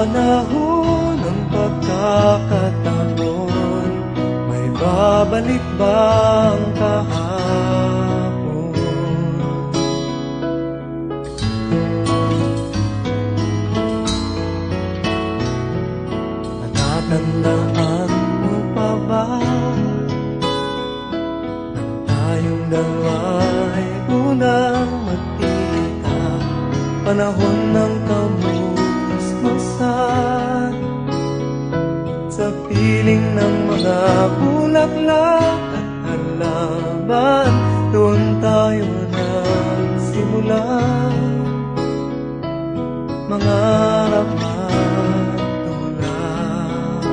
panahon ng pagkakataon, may babalik bang kahapon? Natatandaan mo pa ba nang tayong dalawa'y unang magkita? Panahon ng kamusmasan, sa piling ng mga bulaklak at halaman, doon tayo nagsimula mangarap at tulad.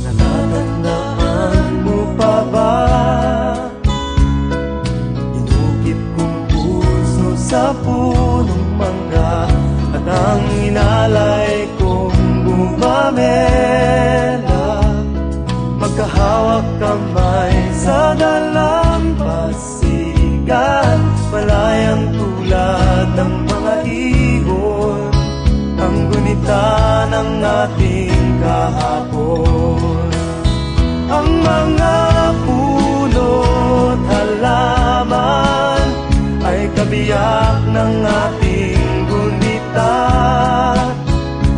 Natatandaan mo pa ba sa punong mangga at ang inalay kong bumamela, magkahawak kamay sa dalampasigan, malayang tulad ng mga ibon, ang gunita ng ating kahapon. Ang mga puno't halaman ay kabiyak ng ating gunita,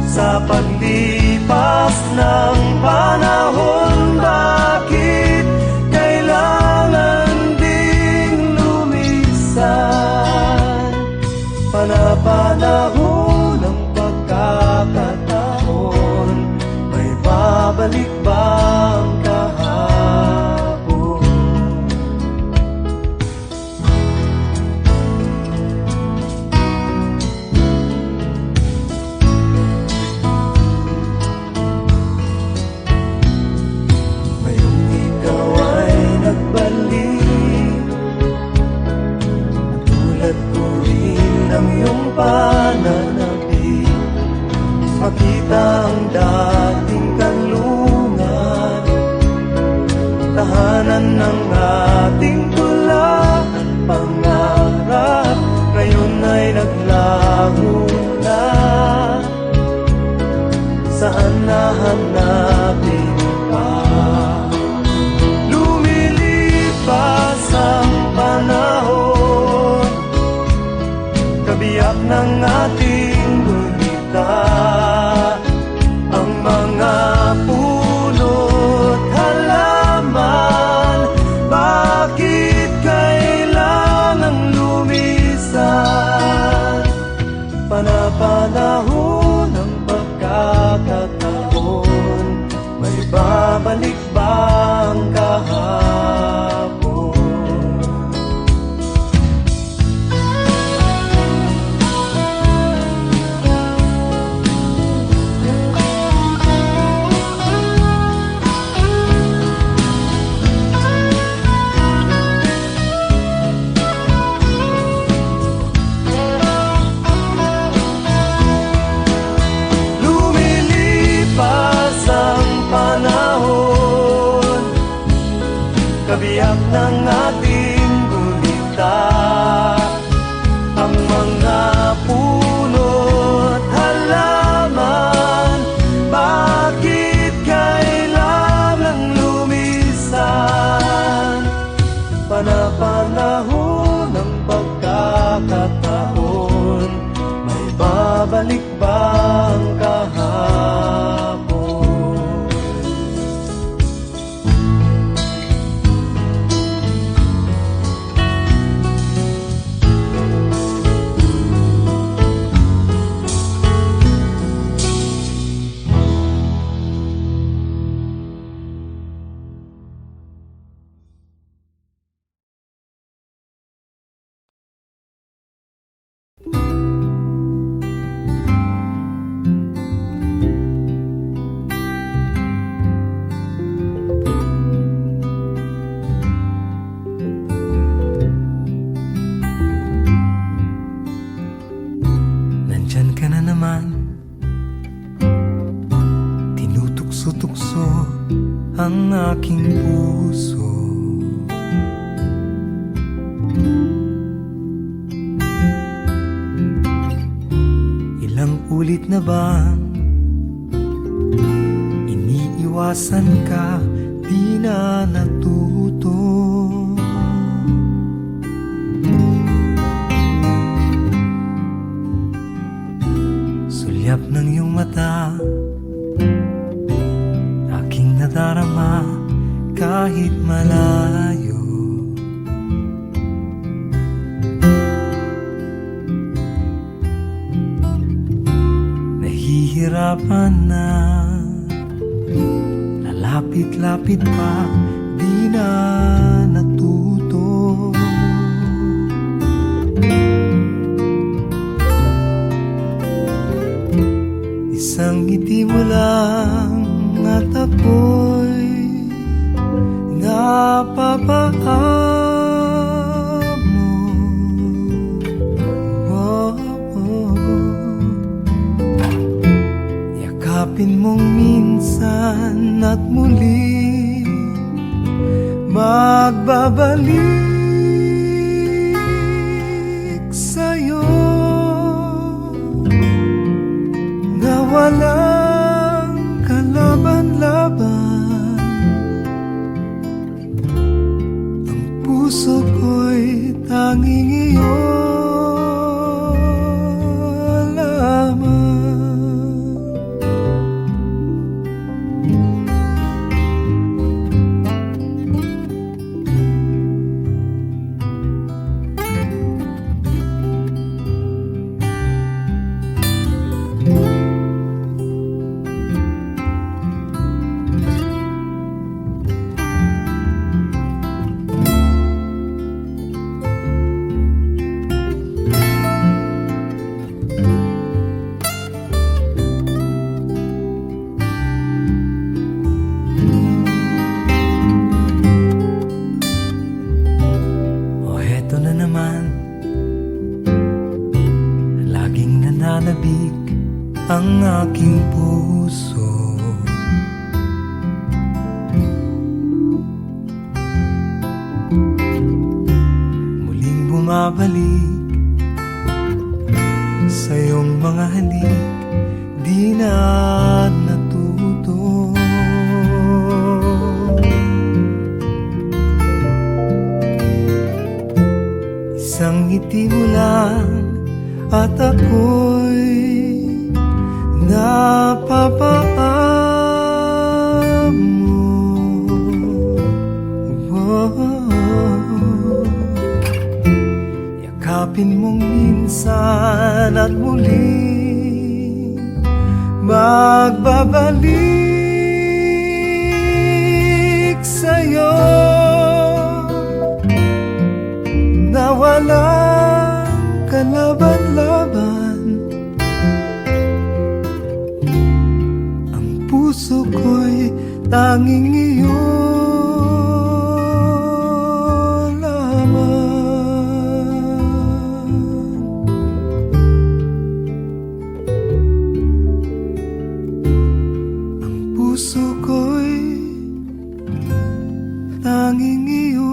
sa paglipas ng panahon. Bakit kailangan ding lumisan? Panapanahon ng pagkakataon, may babalik bang kahapon? Ang iyong pananabik, makita ang dating kanlungan, tahanan ng ating tula at pangarap, ngayon ay naglaho na. Saan nahanapin pa? Lumilipas ang panahon, kabiyak ng ating gunita, ang mga puno't halaman. Bakit kailangang lumisan? Panapanahon ng pagkakataon, may babalik bang kahapon? Kabiyak ng ating gunita, ang mga puno't halaman. Bakit kailangang lumisan? Panapanahon ng pagkakataon, may babalik bang kahapon? ang aking puso. Ilang ulit na bang iniiwasan ka, di na natuto? Sulyap ng iyong mata, aking nadarama kahit malayo. Nahihirapan na, lalapit-lapit pa, di na natuto. Isang ngiti mo lang at ako'y napapaamo. Oh, oh. Yakapin mong minsan at muli magbabalik sa'yo na walang kalaban-laban. Ang puso ko'y tanging iyo lamang. Laging nananabik ang aking puso. Muling bumabalik sa iyong mga halik, di na natuto. Isang ngiti mo lang at ako'y napapaamo. Oh, yakapin mong minsan at muli magbabalik sa'yo na walang kalaban-laban. Ang puso ko'y tanging iyo lamang. Ang puso ko'y tanging iyo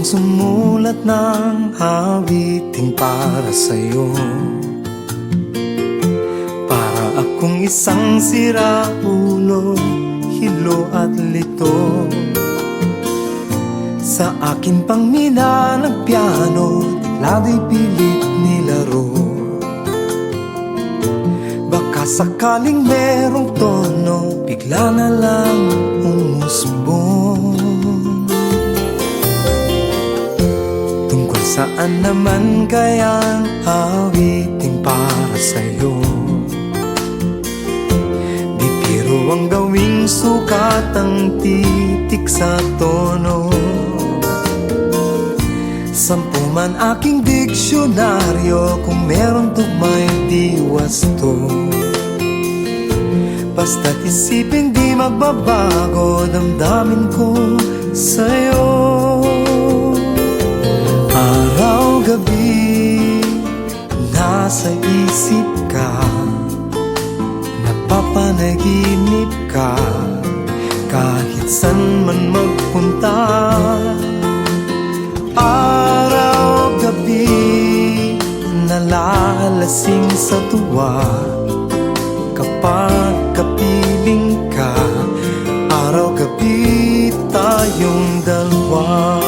ang sumulat ng awiting para sa'yo. Para akong isang siraulo, hilo at lito. Sa akin pang minanag piano, lado'y pilit nilaro. Baka sakaling merong tono, bigla na lang umusbong. Tungkol saan naman kayang awiting para sa'yo? Di biro ang gawing sukat ang titik sa tono. Sampu man aking diksyonaryo, kung meron tugmay di wasto. Basta't isipin di magbabago damdamin ko sa'yo. Araw-gabi nasa isip ka, napapanaginip ka, kahit san man magpunta. Araw-gabi nalalasing sa tuwa, kapag kapiling ka. Araw-gabi tayong dalawa.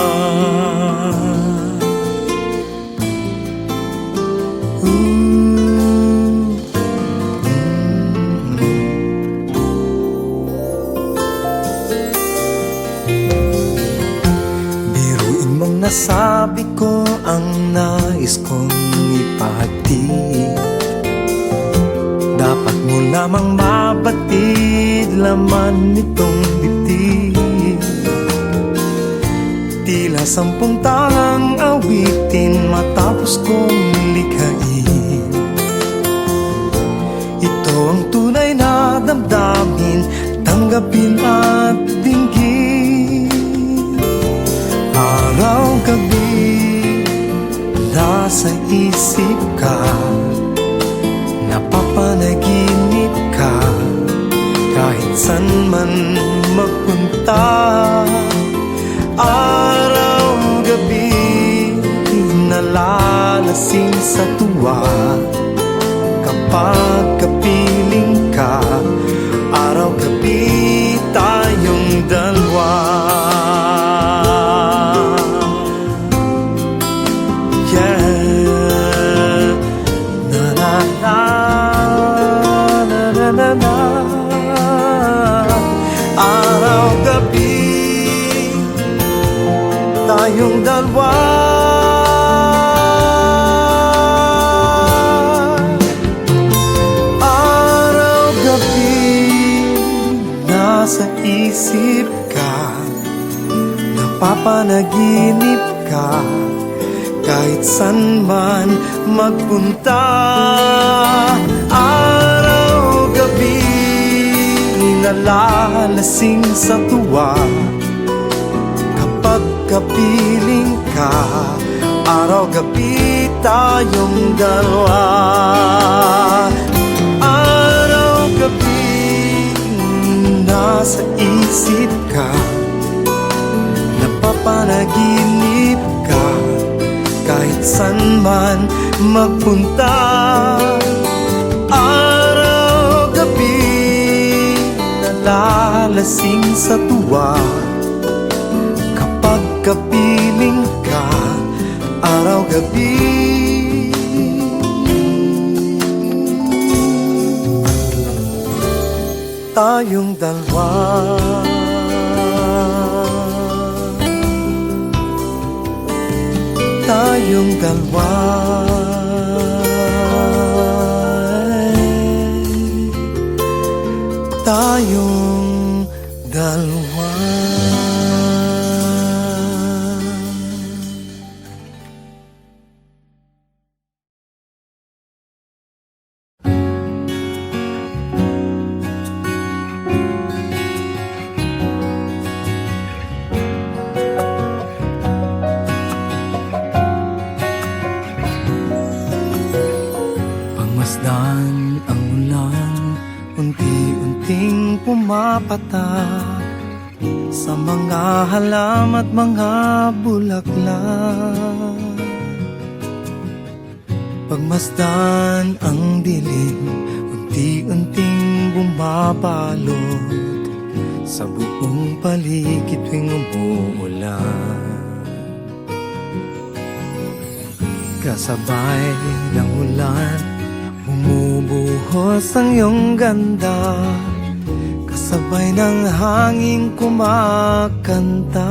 Nasabi ko ang nais kong ipahatid. Dapat mo lamang mabatid laman nitong dibdib. Tila 10 talang awitin matapos kong likhain. Ito ang tunay na damdamin, tanggapin at dinggin. Araw-gabi nasa isip ka, napapanaginip ka, kahit san man magpunta. Araw-gabi nalalasing sa tuwa, kapag kapiling ka. Araw-gabi tayong dalawa. Araw-gabi tayong dalawa. Araw-gabi nasa isip ka, napapanaginip ka, kahit san man magpunta. Araw-gabi nalalasing sa tuwa, kapag kapiling ka. Araw-gabi tayong dalawa. Araw-gabi nasa isip ka, napapanaginip ka, kahit san man magpunta. Araw-gabi nalalasing sa tuwa, kapag kapiling ka. Araw-gabi tayong dalawa. Tayong dalawa. Tayong dalawa. Pagmasdan ang ulan, unti-unting pumapatak sa mga halam at mga bulaklak. Pagmasdan ang dilim, unti-unting bumabalot sa buong paligid tuwing umuulan. Kasabay ng ulan, bumubuhos ang iyong ganda, kasabay ng hangin kumakanta.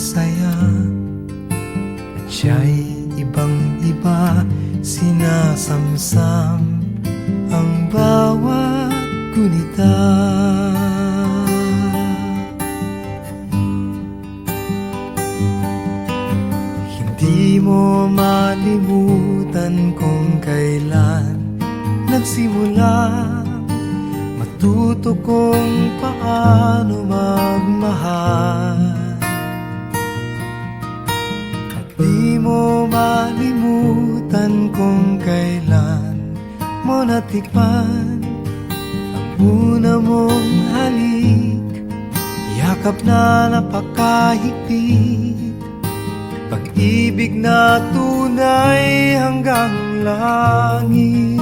saya at siya'y ibang-iba. Sinasamsam ang bawat gunita. Hindi mo malimutan kung kailan nagsimula matuto kung paano magmahal. At di mo malimutan kung kailan mo natikman ang una mong halik, yakap na napakahigpit, pag-ibig na tunay hanggang langit.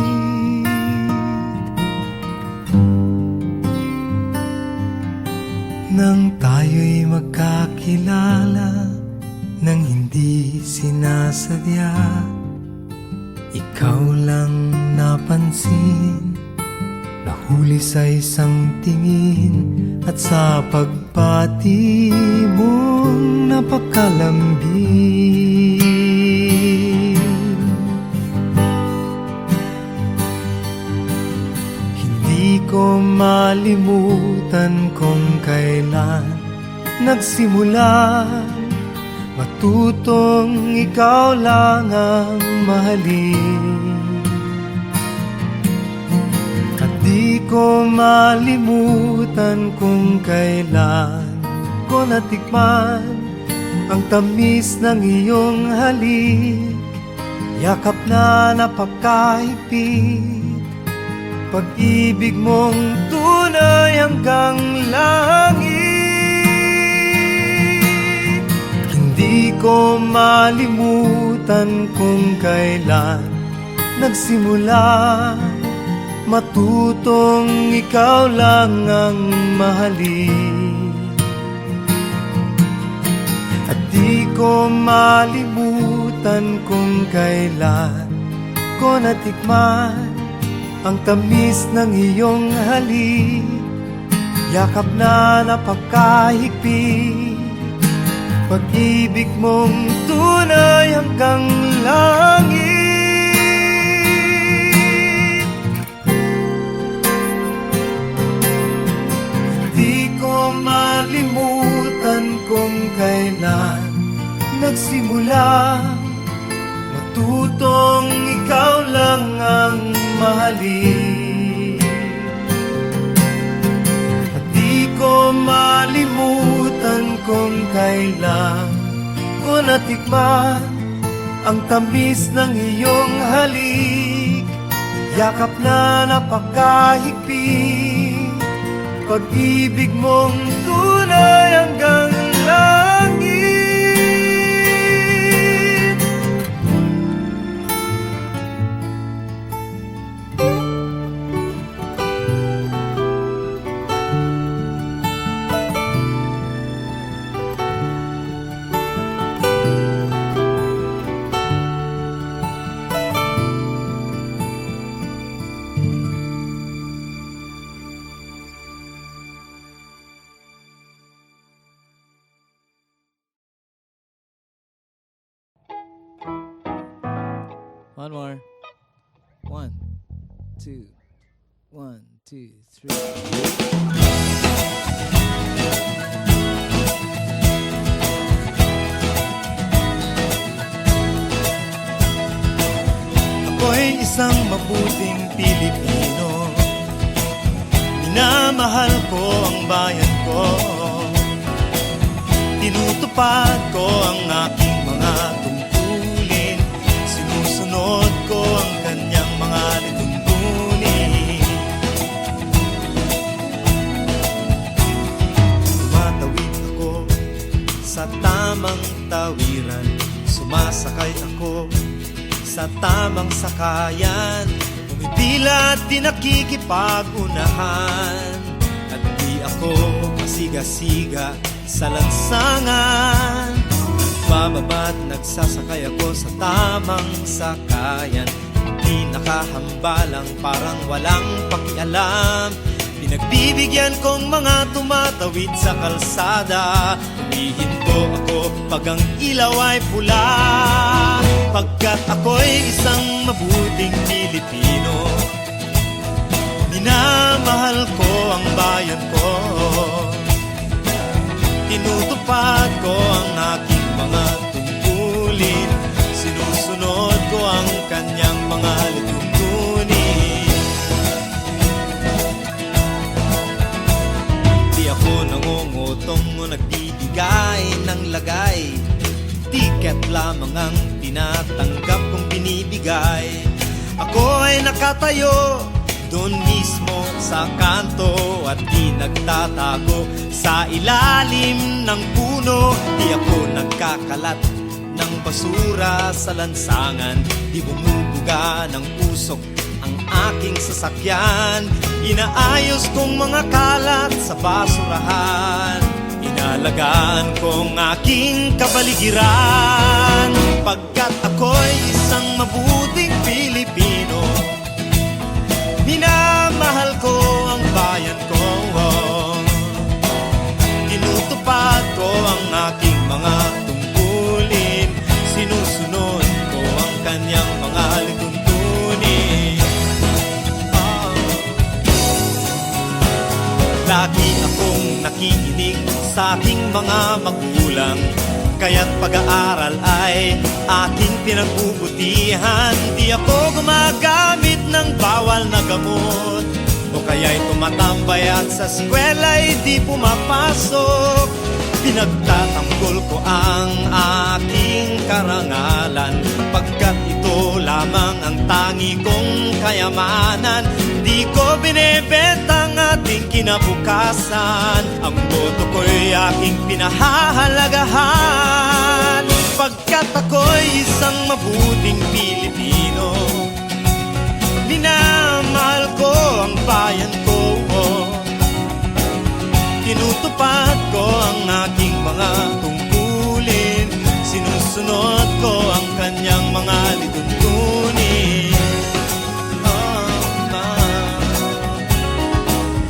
Nang tayo'y magkakilala, nang hindi sinasadya, ikaw lang napansin, nahuli sa isang tingin, at sa pagpati mong napakalambing. Hindi ko malimutan kung kailan nagsimula matutong ikaw lang ang mahalin. At di ko malimutan kung kailan ko natikman ang tamis ng iyong halik, yakap na napakahigpit, pag-ibig mong tunay hanggang langit. Hindi ko malimutan kung kailan nagsimula matutong ikaw lang ang mahalin. At di ko malimutan kung kailan ko natikman ang tamis ng iyong halik, yakap na napakahigpit, pag-ibig mong tunay hanggang langit. Di ko malimutan kung kailan nagsimula matutong ikaw lang ang mahalin. At di ko malimutan kung kailan ko natikman ang tamis ng iyong halik, yakap na napakahigpit, pag-ibig mong tunay hanggang langit. One more. 1, 2, 1, 2, 3. Ako'y isang mabuting Pilipino, minamahal ko ang bayan ko, tinutupad ko ang aking mga tungkulin, sinusunod ko ang kanyang mga lituntunin. Tumatawid ako sa tamang tawiran, sumasakay ako sa tamang sakayan, umipila at di nakikipag-unahan, at di ako masiga-siga sa lansangan. Nagbababa at nagsasakay ako sa tamang sakayan, di nakahambalang parang walang pakialam. Pinagbibigyan kong mga tumatawid sa kalsada, humihinto ako pag ang ilaw ay pula, pagkat ako'y isang mabuting Pilipino. Minamahal ko ang bayan ko, tinutupad ko ang aking mga tungkulin, sinusunod ko ang kanyang mga lituntunin. Di ako nangungutong o nagbibigay ng lagay, tiket lamang ang tinatanggap kong binibigay. Ako ay nakatayo doon mismo sa kanto at di nagtatago sa ilalim ng puno. Di ako nagkakalat ng basura sa lansangan, di bumubuga ng usok ang aking sasakyan. Inaayos kong mga kalat sa basurahan, inalagaan kong aking kabaligiran, pagkat ako'y isang mabuting Pilipino. Minamahal ko ang bayan ko, tinutupad ko ang aking mga tungkulin, sinusunod ko ang kanyang mga lituntunin. Lagi akong nakikinig sa aking mga magulang, kaya't pag-aaral ay aking pinagbubutihan. Di ako gumagamit ng bawal na gamot, o kaya'y tumatambay at sa eskwela'y di pumapasok. Pinagtatanggol ko ang aking karangalan, pagkat ito lamang ang tangi kong kayamanan. Di ko binebenta ang ating kinabukasan, ang boto ko'y aking pinahahalagahan, pagkat ako'y isang mabuting Pilipino. Minamahal ko ang bayan ko, tinutupad ko ang aking mga tungkulin, sinusunod ko ang kanyang mga lituntunin.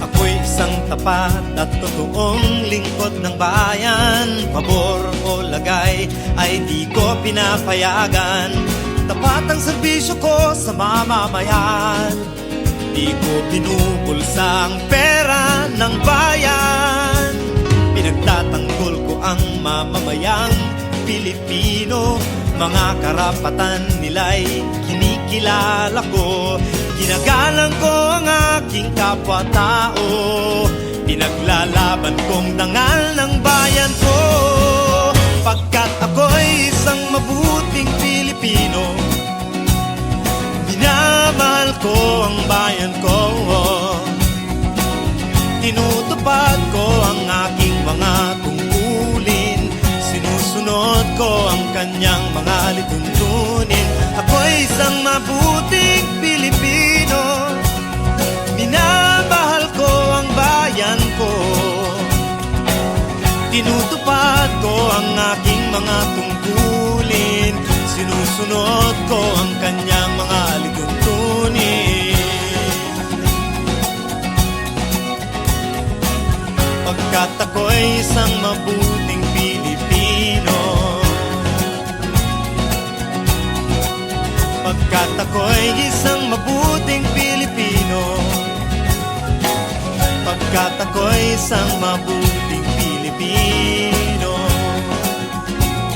Ako'y isang tapat at totoong lingkod ng bayan, pabor o lagay ay di ko pinapayagan. Tapat ang serbisyo ko sa mamamayan, di ko pinupulsa ang pera ng bayan. Pinagtatanggol ko ang mamamayang Pilipino, mga karapatan nila'y kinikilala ko. Ginagalang ko ang aking kapwa-tao, pinaglalaban kong dangal ng bayan ko, pagkat ako'y isang mabuting Pilipino. Minamahal ko ang bayan ko, tinutupad ko ang aking mga tungkulin, sinusunod ko ang kanyang mga lituntunin. Ako'y isang mabuting Pilipino, minamahal ko ang bayan ko, tinutupad ko ang aking mga tungkulin, sinusunod ko ang kanyang mga lituntunin. Pagkat ako'y isang mabuting Pilipino, pagkat ako'y isang mabuting Pilipino, pagkat ako'y isang mabuting Pilipino.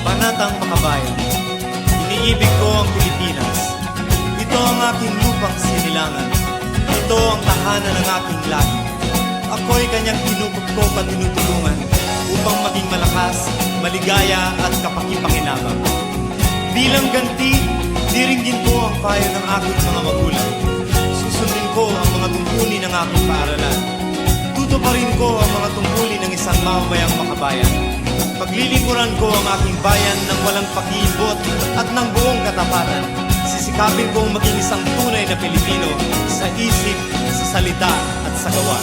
Panatang makabayan, iniibig ko ang Pilipinas. Ito ang aking lupang sinilangan, ito ang tahanan ng aking lahi. Ako'y kanyang kinukupkop at tinutulungan upang maging malakas, maligaya at kapakipakinabang. Bilang ganti, diringgin ko ang payo ng aking mga magulang. Susundin ko ang mga tungkulin ng aking paaralan. Tutuparin ko ang mga tungkulin ng isang mamamayang makabayan. Paglilingkuran ko ang aking bayan ng walang pakibot at ng buong katapatan. Sisikapin kong maging isang tunay na Pilipino sa isip, sa salita at sa gawa.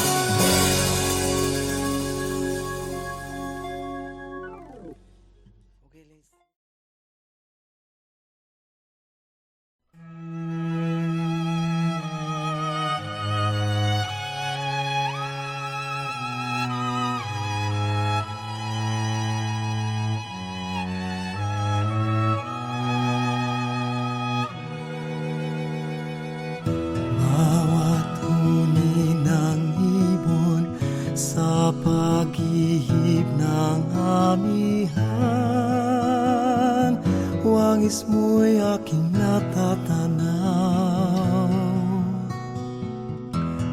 langis mo'y aking natatanaw.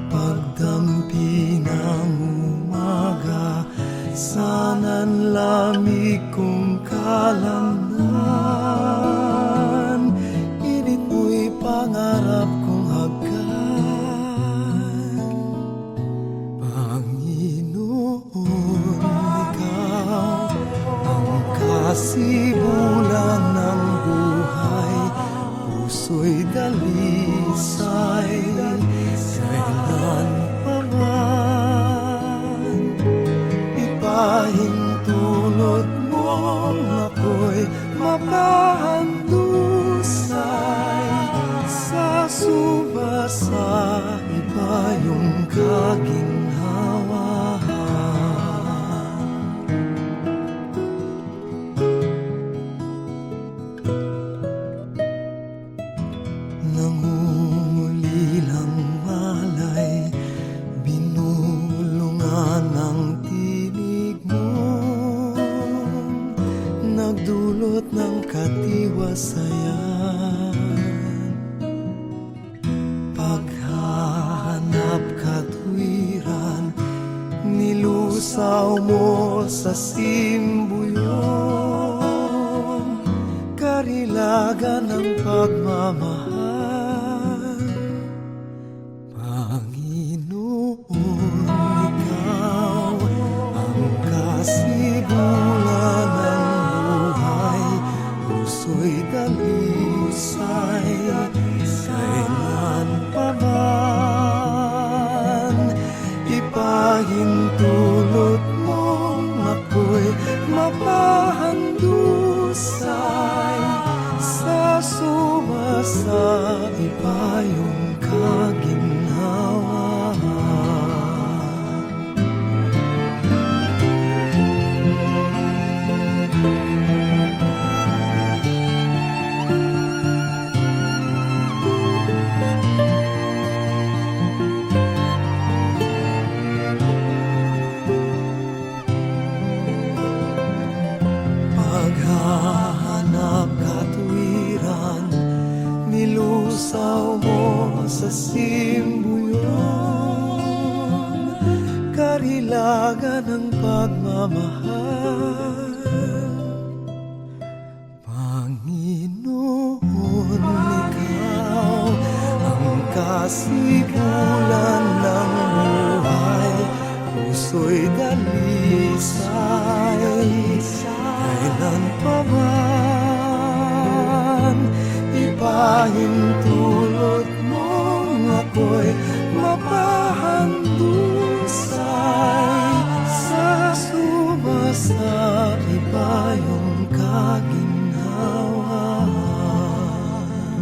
Pagdampi ng umaga, sana'y lamig kong kalamnan. Init mo'y pangarap kong hagkan. Panginoon, ikaw ang kasibulan ng buhay. Puso'y dalisay, kailan pa man ipahintulot mong ako'y mapahandusay. Sa subasa iba yung kaginhawahan. Nangungulilang malay, binulungan ng tinig mo, nagdulot ng katiwasayan. Paghahanap katwiran, nilusaw mo sa simbuyon, karilagan ng pagmamahal. Panginoon, ikaw ang kasibulan ng buhay. Puso'y dalisay, kailan pa man ipahintulot mong ako'y mapahandusay. Sa subasa iba yung kaginhawahan. Paghahanap katwiran, nilusaw mo sa simbuyon, karilagan ng pagmamahal. Panginoon, ikaw ang kasibulan ng buhay. Puso'y dalisay, kailan pa man ipahintulot mong ako'y mapahandusay. Sa subasa iba yung kaginhawahan.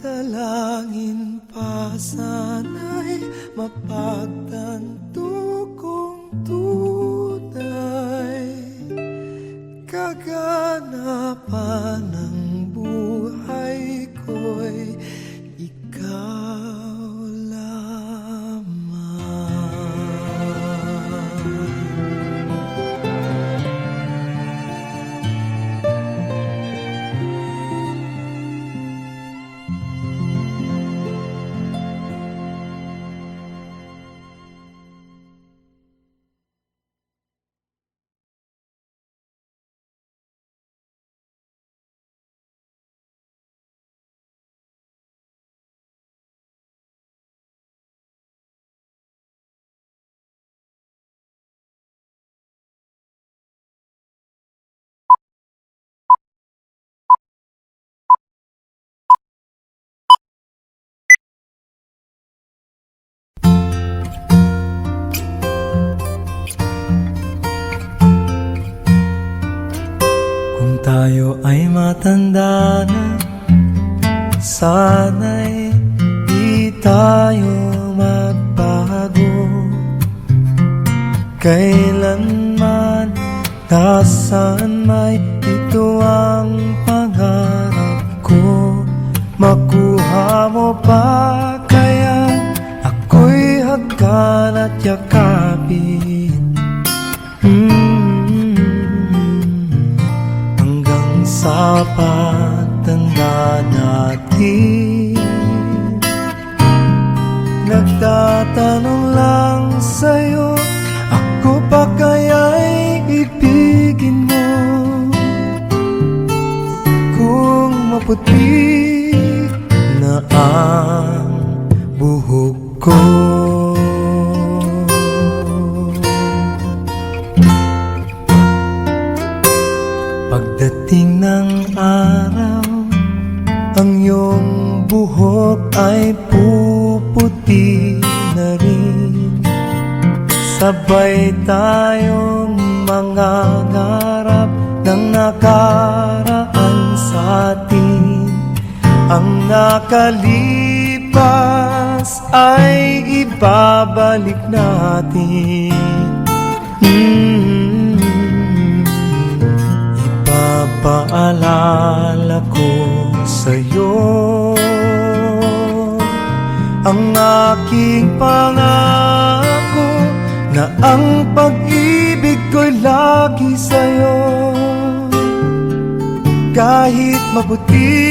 Dalangin pa sana'y mapagtanto kong tunay, kaganapan ng buhay ko'y ikaw lamang. Tayo ay matanda na, sana'y di tayo magbago. Kailanman, nasaan may ito ang pangarap ko. Makuha mo pa kaya ako'y hagkan at yakapin. sa pagtanda natin. Nagtatanong lang sa'yo, ako pa kaya'y ibigin mo? Kung maputi na ang buhok ko. Pagdating ng araw, ang iyong buhok ay puputi na rin. Sabay tayong mangangarap ng nakaraan sa atin. Ang nakalipas ay ibabalik natin. Ipapaalala ko sa'yo ang aking pangako na ang pag-ibig ko'y lagi sa'yo. Kahit maputi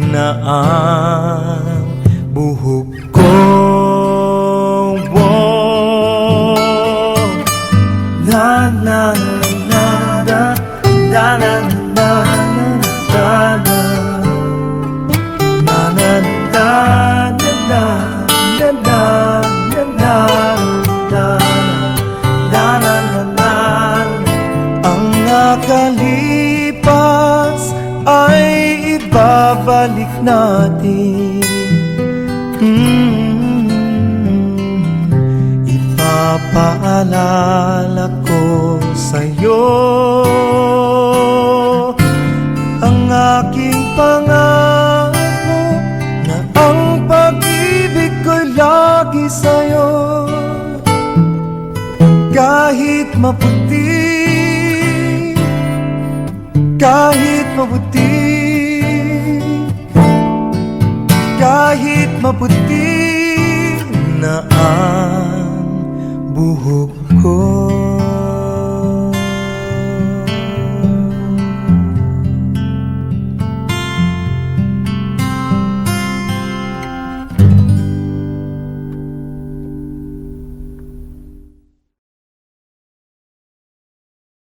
na ang buhok ko. Na na na na na na na na na na na na. Ang nakalipas ay ibabalik natin. Ipapaalala ko sa'yo ang aking pangako na ang pag-ibig ko'y lagi sa'yo. Kahit maputi, kahit maputi, kahit maputi na ang buhok ko.